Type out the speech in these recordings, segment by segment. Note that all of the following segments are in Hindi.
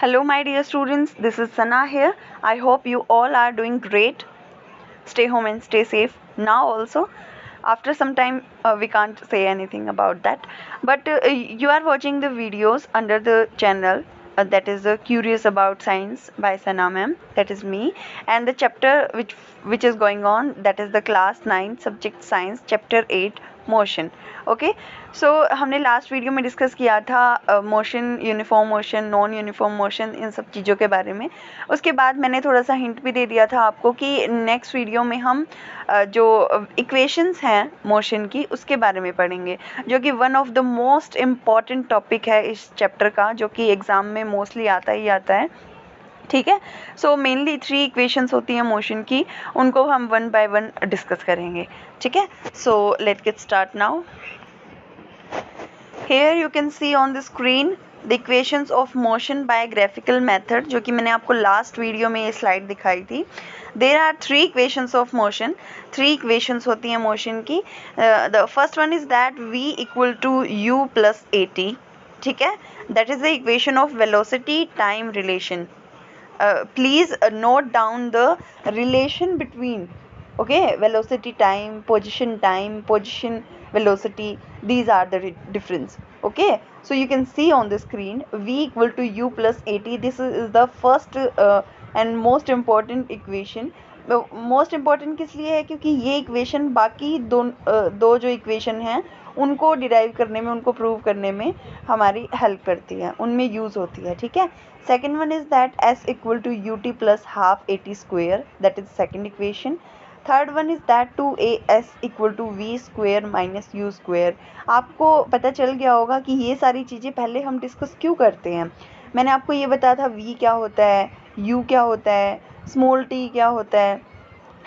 Hello, my dear students. This is Sana here. I hope you all are doing great. Stay home and stay safe. Now, also, after some time, we can't say anything about that. But you are watching the videos under the channel that is Curious About Science by Sana ma'am. That is me. And the chapter which is going on, that is the class 9 subject science chapter 8 motion. Okay, so हमने लास्ट वीडियो में डिस्कस किया था motion, uniform motion, non uniform motion, इन सब चीज़ों के बारे में. उसके बाद मैंने थोड़ा सा हिंट भी दे दिया था आपको कि नेक्स्ट वीडियो में हम जो इक्वेशंस हैं मोशन की उसके बारे में पढ़ेंगे, जो कि one of the most important topic है इस चैप्टर का, जो कि एग्ज़ाम में मोस्टली आता ही आता है. ठीक है, सो मेनली 3 इक्वेशंस होती हैं मोशन की, उनको हम वन बाय वन डिस्कस करेंगे. ठीक है, so let get start now. Here you can see on the screen the equations of motion by graphical method, जो कि मैंने आपको लास्ट वीडियो में ये स्लाइड दिखाई थी. There are 3 equations of motion. 3 equations होती हैं मोशन की. The first one is that v equal to u plus at. ठीक है, that is the equation of velocity time relation. Please note down the relation between velocity time, position velocity. These are the difference. Okay, so you can see on the screen v equal to u plus at. This is the first and most important equation. Most important किस लिए है, क्योंकि ये इक्वेशन बाकी दो जो इक्वेशन हैं उनको डिराइव करने में, उनको प्रूव करने में हमारी हेल्प करती है, उनमें यूज़ होती है. ठीक है, second one is that s equal to u t plus half a t square. That is second equation. Third one is that two a s equal to v square minus u square. आपको पता चल गया होगा कि ये सारी चीज़ें पहले हम डिस्कस क्यों करते हैं. मैंने आपको ये बताया था v क्या होता है, u क्या होता है, स्मॉल t क्या होता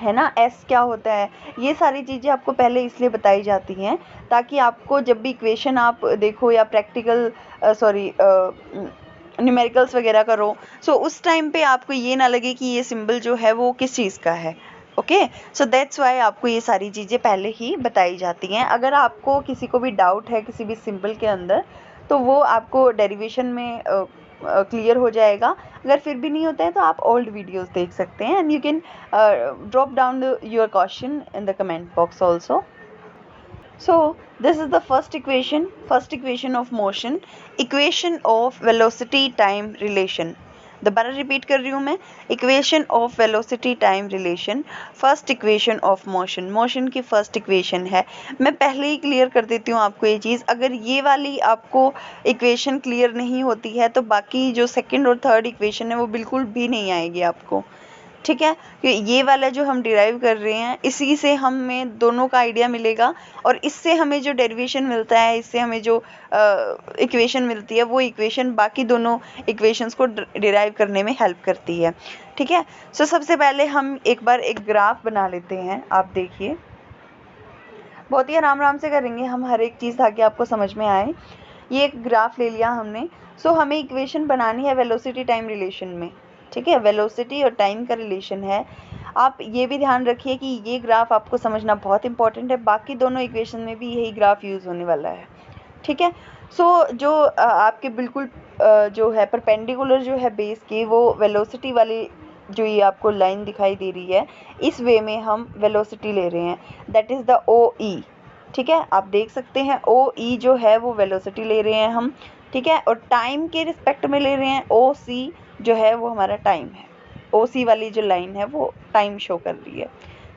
है ना, s क्या होता है. ये सारी चीज़ें आपको पहले इसलिए बताई जाती हैं ताकि आपको जब भी इक्वेशन आप देखो या प्रैक्टिकल न्यूमेरिकल्स वगैरह करो, सो उस टाइम पे आपको ये ना लगे कि ये सिंबल जो है वो किस चीज़ का है. ओके, सो दैट्स वाई आपको ये सारी चीज़ें पहले ही बताई जाती हैं. अगर आपको किसी को भी डाउट है किसी भी सिंबल के अंदर, तो वो आपको डेरिवेशन में क्लियर हो जाएगा. अगर फिर भी नहीं होता है तो आप ओल्ड वीडियोस देख सकते हैं, and you can drop down your question in the comment box also. So this is the first equation of motion, equation of velocity time relation. दोबारा रिपीट कर रही हूँ मैं, equation of velocity time relation, first equation of motion. Motion की फर्स्ट इक्वेशन है. मैं पहले ही क्लियर कर देती हूँ आपको ये चीज़. अगर ये वाली आपको इक्वेशन क्लियर नहीं होती है तो बाकी जो सेकंड और थर्ड इक्वेशन है वो बिल्कुल भी नहीं आएगी आपको. ठीक है, ये वाला जो हम डिराइव कर रहे हैं इसी से हमें दोनों का आइडिया मिलेगा, और इससे हमें जो डेरिवेशन मिलता है, इससे हमें जो इक्वेशन मिलती है, वो इक्वेशन बाकी दोनों इक्वेशंस को डिराइव करने में हेल्प करती है. ठीक है, सो सबसे पहले हम एक बार एक ग्राफ बना लेते हैं. आप देखिए, बहुत ही आराम से करेंगे हम हर एक चीज़ ताकि आपको समझ में आए. ये एक ग्राफ ले लिया हमने. सो हमें इक्वेशन बनानी है वेलोसिटी टाइम रिलेशन में. ठीक है, वेलोसिटी और टाइम का रिलेशन है. आप ये भी ध्यान रखिए कि ये ग्राफ आपको समझना बहुत इंपॉर्टेंट है. बाकी दोनों इक्वेशन में भी यही ग्राफ यूज़ होने वाला है. ठीक है, सो जो आपके बिल्कुल जो है परपेंडिकुलर जो है बेस की, वो वेलोसिटी वाली जो ये आपको लाइन दिखाई दे रही है, इस वे में हम वेलोसिटी ले रहे हैं. दैट इज़ द ओ ई. ठीक है, आप देख सकते हैं ओ ई जो है वो वेलोसिटी ले रहे हैं हम. ठीक है, और टाइम के रिस्पेक्ट में ले रहे हैं. ओ सी जो है वो हमारा टाइम है. ओ सी वाली जो लाइन है वो टाइम शो कर रही है.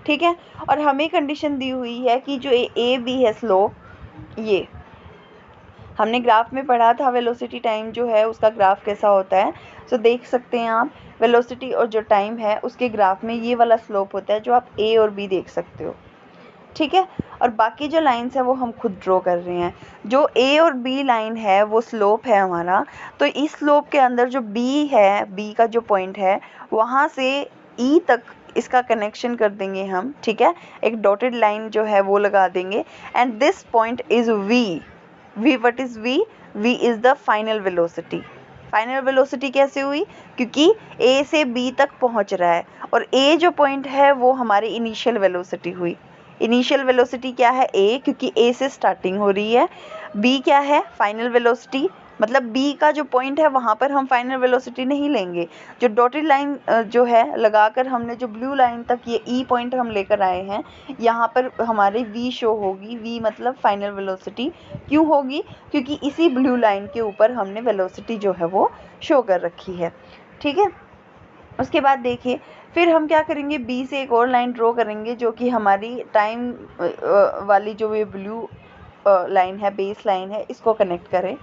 ठीक है, और हमें कंडीशन दी हुई है कि जो ए बी है स्लोप, ये हमने ग्राफ में पढ़ा था वेलोसिटी टाइम जो है उसका ग्राफ कैसा होता है. सो देख सकते हैं आप, वेलोसिटी और जो टाइम है उसके ग्राफ में ये वाला स्लोप होता है जो आप ए और बी देख सकते हो. ठीक है, और बाकी जो लाइंस है वो हम खुद ड्रॉ कर रहे हैं. जो ए और बी लाइन है वो स्लोप है हमारा. तो इस स्लोप के अंदर जो बी है, बी का जो पॉइंट है, वहाँ से ई तक इसका कनेक्शन कर देंगे हम. ठीक है, एक डॉटेड लाइन जो है वो लगा देंगे. And this point is v. What is v? V is the final velocity. Final velocity कैसे हुई? क्योंकि ए से बी तक पहुंच रहा है, और ए जो पॉइंट है वो हमारी इनिशियल वेलोसिटी हुई. इनिशियल वेलोसिटी क्या है? ए, क्योंकि ए से स्टार्टिंग हो रही है. बी क्या है? Final velocity. मतलब बी का जो पॉइंट है वहाँ पर हम फाइनल वेलोसिटी नहीं लेंगे। जो डॉटेड लाइन जो है लगाकर हमने जो ब्लू लाइन तक ये ई पॉइंट हम लेकर आए हैं, यहाँ पर हमारी वी शो होगी। वी मतलब फाइनल वेलोसिटी क्यों होगी? क्योंकि इसी ब्लू लाइन के ऊपर हमने वेलोसिटी जो है वो शो कर रखी है। ठीक है, उसके बाद देखिए फिर हम क्या करेंगे, बी से एक और लाइन ड्रॉ करेंगे जो कि हमारी टाइम वाली जो ये ब्लू लाइन है, बेस लाइन है, इसको कनेक्ट करें।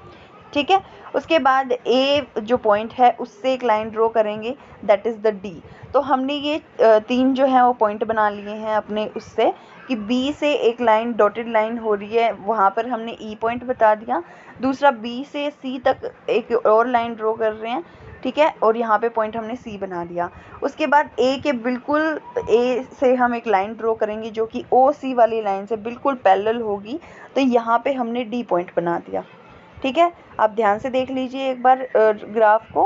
ठीक है, उसके बाद ए जो पॉइंट है उससे एक लाइन ड्रॉ करेंगे, दैट इज़ द डी। तो हमने ये तीन जो है वो पॉइंट बना लिए हैं अपने उससे, कि बी से एक लाइन डॉटेड लाइन हो रही है, वहाँ पर हमने ई पॉइंट बता दिया। दूसरा बी से सी तक एक और लाइन ड्रॉ कर रहे हैं, ठीक है, और यहाँ पे पॉइंट हमने सी बना दिया। उसके बाद ए के बिल्कुल ए से हम एक लाइन ड्रॉ करेंगे जो कि ओ सी वाली लाइन से बिल्कुल पैरेलल होगी, तो यहाँ पे हमने डी पॉइंट बना दिया। ठीक है, आप ध्यान से देख लीजिए एक बार ग्राफ को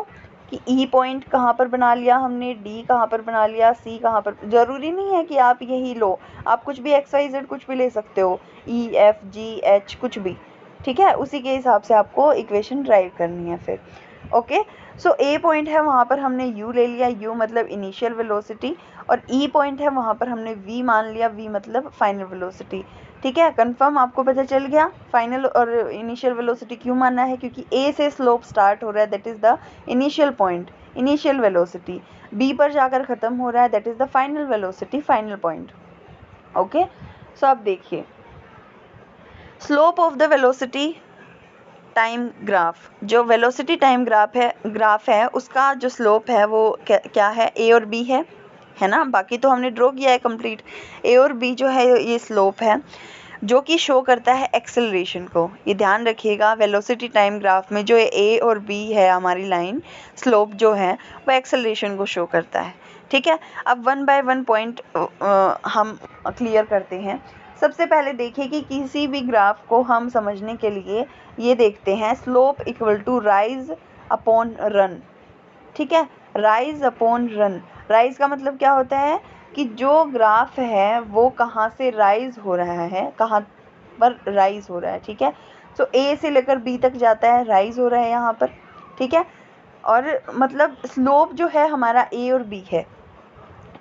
कि ई पॉइंट कहाँ पर बना लिया हमने, डी कहाँ पर बना लिया, सी कहाँ पर। ज़रूरी नहीं है कि आप यही लो, आप कुछ भी एक्स वाई जेड कुछ भी ले सकते हो, ई एफ जी एच कुछ भी। ठीक है, उसी के हिसाब से आपको इक्वेशन ड्राइव करनी है फिर। ओके, सो ए पॉइंट है वहाँ पर हमने यू ले लिया, यू मतलब इनिशियल वेलोसिटी, और ई पॉइंट है वहाँ पर हमने वी मान लिया, वी मतलब फाइनल वेलोसिटी। ठीक है, कंफर्म आपको पता चल गया फाइनल और इनिशियल वेलोसिटी क्यों मानना है, क्योंकि ए से स्लोप स्टार्ट हो रहा है, that is the initial point, initial velocity. B पर जाकर ख़त्म हो रहा है, that is the final velocity, final point. Okay, so अब देखिए slope of the velocity time graph, जो वेलोसिटी टाइम ग्राफ है उसका जो स्लोप है वो क्या है, ए और बी है ना। बाकी तो हमने ड्रॉ किया है कंप्लीट। ए और बी जो है ये स्लोप है जो कि शो करता है एक्सेलरेशन को। ये ध्यान रखिएगा, वेलोसिटी टाइम ग्राफ में जो ए और बी है हमारी लाइन, स्लोप जो है वो एक्सेलरेशन को शो करता है। ठीक है, अब वन बाय वन पॉइंट हम क्लियर करते हैं। सबसे पहले देखिए कि किसी भी ग्राफ को हम समझने के लिए ये देखते हैं, slope equal to rise upon run. ठीक है, राइज अपॉन रन। राइज का मतलब क्या होता है कि जो ग्राफ है वो कहाँ से राइज हो रहा है, कहाँ पर राइज हो रहा है। ठीक है, सो ए से लेकर बी तक जाता है, राइज हो रहा है यहाँ पर। ठीक है, और मतलब स्लोप जो है हमारा ए और बी है।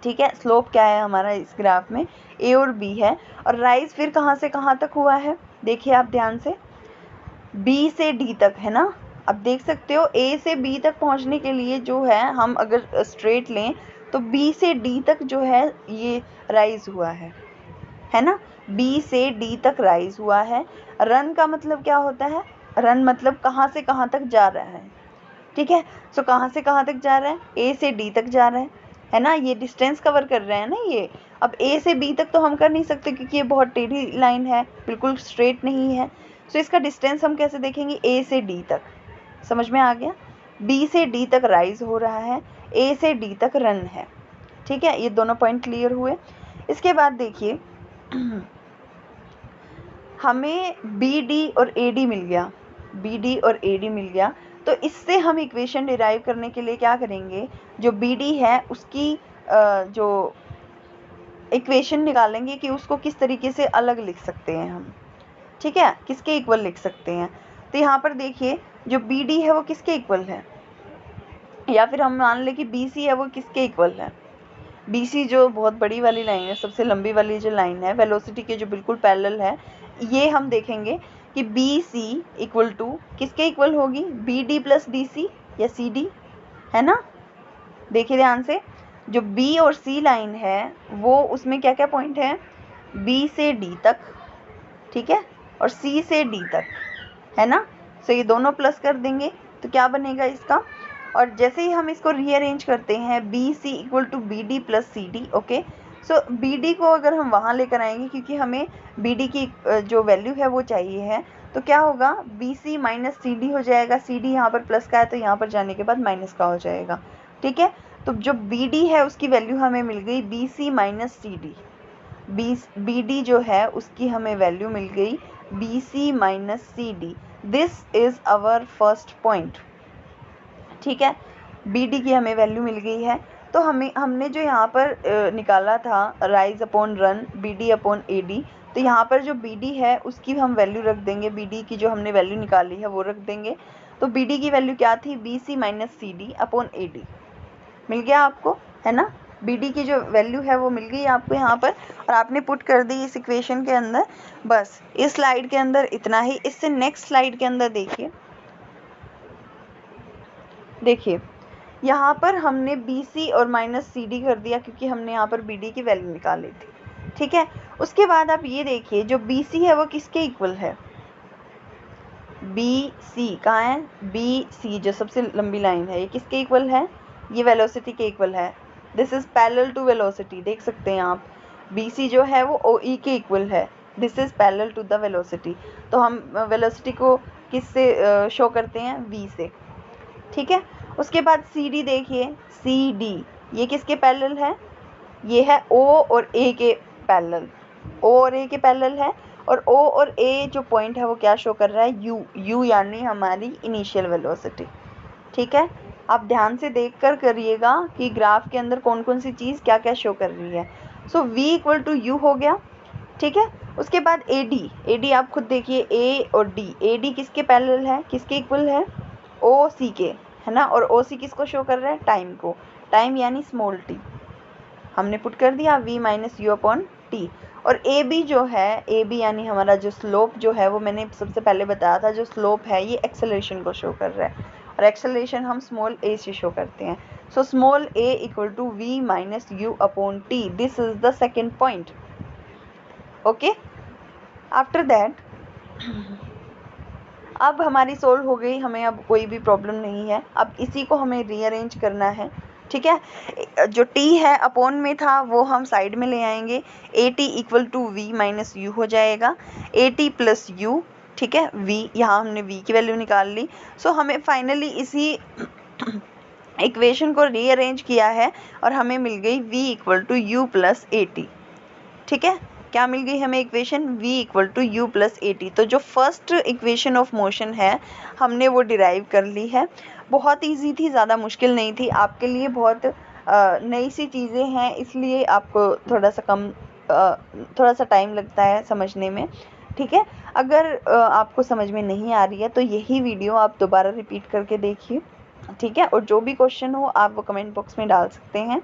ठीक है, स्लोप क्या है हमारा इस ग्राफ में, ए और बी है, और राइज फिर कहाँ से कहाँ तक हुआ है, देखिए आप ध्यान से, बी से डी तक, है ना। अब देख सकते हो ए से बी तक पहुंचने के लिए जो है हम अगर स्ट्रेट लें तो बी से डी तक जो है ये राइज हुआ है ना। बी से डी तक राइज हुआ है। रन का मतलब क्या होता है, रन मतलब कहाँ से कहाँ तक जा रहा है। ठीक है, सो कहाँ से कहाँ तक जा रहा है, ए से डी तक जा रहा है ना। ये डिस्टेंस कवर कर रहे हैं ना ये। अब ए से बी तक तो हम कर नहीं सकते क्योंकि ये बहुत टेढ़ी लाइन है, बिल्कुल स्ट्रेट नहीं है। सो इसका डिस्टेंस हम कैसे देखेंगे, ए से डी तक। समझ में आ गया, बी से डी तक राइज हो रहा है, ए से डी तक रन है। ठीक है, ये दोनों पॉइंट क्लियर हुए। इसके बाद देखिए हमें बी डी और ए डी मिल गया, बी डी और ए डी मिल गया। तो इससे हम इक्वेशन डिराइव करने के लिए क्या करेंगे, जो बी डी है उसकी जो इक्वेशन निकालेंगे कि उसको किस तरीके से अलग लिख सकते हैं हम। ठीक है, किसके इक्वल लिख सकते हैं। तो यहाँ पर देखिए जो बी डी है वो किसके इक्वल है, या फिर हम मान लें कि बी सी है वो किसके इक्वल है। बी सी जो बहुत बड़ी वाली लाइन है, सबसे लंबी वाली जो लाइन है, वेलोसिटी के जो बिल्कुल पैरेलल है, ये हम देखेंगे कि बी सी इक्वल टू किसके इक्वल होगी, B D plus D C या सी डी, है ना। देखिए ध्यान से, जो बी और सी लाइन है वो उसमें क्या क्या पॉइंट है, बी से डी तक, ठीक है, और सी से डी तक, है ना। सो ये दोनों प्लस कर देंगे तो क्या बनेगा इसका, और जैसे ही हम इसको रीअरेंज करते हैं, B C equal to B D plus C D. Okay, so B D को अगर हम वहाँ लेकर आएंगे क्योंकि हमें बी डी की जो वैल्यू है वो चाहिए है, तो क्या होगा, B C minus C D हो जाएगा। सी डी यहाँ पर प्लस का है तो यहाँ पर जाने के बाद माइनस का हो जाएगा। ठीक है, तो जो बी डी है उसकी वैल्यू हमें मिल गई B C minus C D. B D जो है उसकी हमें वैल्यू मिल गई B C minus C D. This is our first point. ठीक है, बी डी की हमें वैल्यू मिल गई है। तो हमने जो यहाँ पर निकाला था rise upon run, B D upon A D, तो यहाँ पर जो बी डी है उसकी हम वैल्यू रख देंगे, बी डी की जो हमने वैल्यू निकाली है वो रख देंगे। तो बी डी की वैल्यू क्या थी, B C minus C D upon A D. मिल गया आपको, है ना। बी डी की जो वैल्यू है वो मिल गई आपको यहाँ पर, और आपने पुट कर दी इस इक्वेशन के अंदर। बस इस स्लाइड के अंदर इतना ही। इससे नेक्स्ट स्लाइड के अंदर देखिए यहाँ पर हमने बी सी और माइनस सी डी कर दिया, क्योंकि हमने यहाँ पर बी डी की वैल्यू निकाली थी, ठीक है। उसके बाद आप ये देखिए, जो बी सी है वो किसके इक्वल है, बी सी कहाँ है, बी सी जो सबसे लंबी लाइन है, ये किसके इक्वल है, ये वेलोसिटी के इक्वल है। This is parallel to velocity, देख सकते हैं आप, बी सी जो है वो ओ ई के इक्वल है। This is parallel to the velocity. तो हम वेलोसिटी को किससे शो करते हैं, वी से, ठीक है। उसके बाद सी डी देखिए, सी डी ये किसके पैरेलल है, ये है ओ और ए के पैरेलल, ओ और ए के पैरेलल है। और ओ और ए जो पॉइंट है वो क्या शो कर रहा है, यू, यू यानी हमारी इनिशियल वेलोसिटी, ठीक है। आप ध्यान से देख कर करिएगा कि ग्राफ के अंदर कौन कौन सी चीज़ क्या क्या शो कर रही है। सो v इक्वल टू यू हो गया, ठीक है। उसके बाद ए डी आप खुद देखिए, ए और डी, ए डी किसके पैरेलल है, किसके इक्वल है, ओ सी के, है ना। और ओ सी किसको शो कर रहा है, टाइम को, टाइम यानी स्मॉल टी, हमने पुट कर दिया v minus u upon T. और ए बी जो है, ए बी यानी हमारा जो स्लोप जो है वो मैंने सबसे पहले बताया था, जो स्लोप है ये एक्सेलरेशन को शो कर रहा है, और एक्सेलरेशन हम स्मॉल ए से शो करते हैं। So small a equal to v minus u upon t, this is the second point, okay. After that अब हमारी सोल्व हो गई, हमें अब कोई भी प्रॉब्लम नहीं है। अब इसी को हमें रीअरेंज करना है, ठीक है। जो t है अपॉन में था वो हम साइड में ले आएंगे, a t equal to v minus u हो जाएगा, ए टी प्लस यू, ठीक है। v यहाँ हमने v की वैल्यू निकाल ली। सो हमें फाइनली इसी इक्वेशन को रीअरेंज किया है और हमें मिल गई v equal to u plus a t, ठीक है। क्या मिल गई हमें equation, v equal to u plus a t. तो जो फर्स्ट इक्वेशन ऑफ मोशन है हमने वो डिराइव कर ली है। बहुत इजी थी, ज़्यादा मुश्किल नहीं थी, आपके लिए बहुत नई सी चीज़ें हैं, इसलिए आपको थोड़ा सा टाइम लगता है समझने में, ठीक है। अगर आपको समझ में नहीं आ रही है तो यही वीडियो आप दोबारा रिपीट करके देखिए, ठीक है। और जो भी क्वेश्चन हो आप वो कमेंट बॉक्स में डाल सकते हैं।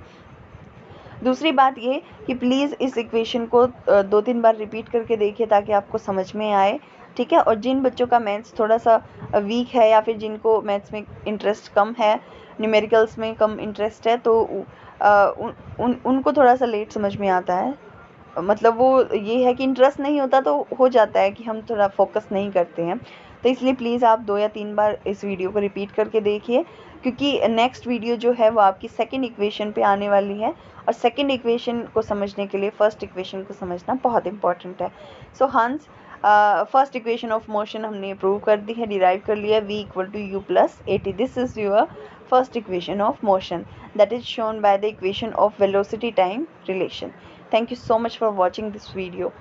दूसरी बात ये कि प्लीज़ इस इक्वेशन को 2-3 बार रिपीट करके देखिए ताकि आपको समझ में आए, ठीक है। और जिन बच्चों का मैथ्स थोड़ा सा वीक है या फिर जिनको मैथ्स में इंटरेस्ट कम है, न्यूमेरिकल्स में कम इंटरेस्ट है, तो उनको थोड़ा सा लेट समझ में आता है। मतलब वो ये है कि इंटरेस्ट नहीं होता तो हो जाता है कि हम थोड़ा फोकस नहीं करते हैं। तो इसलिए प्लीज़ आप 2 या 3 बार इस वीडियो को रिपीट करके देखिए, क्योंकि नेक्स्ट वीडियो जो है वो आपकी सेकंड इक्वेशन पे आने वाली है, और सेकंड इक्वेशन को समझने के लिए फर्स्ट इक्वेशन को समझना बहुत इंपॉर्टेंट है। So hence first equation of motion हमने प्रूव कर दी है, डिराइव कर लिया, v equal to u plus a t. This is your first equation of motion that is shown by the equation of velocity time relation. Thank you so much for watching this video.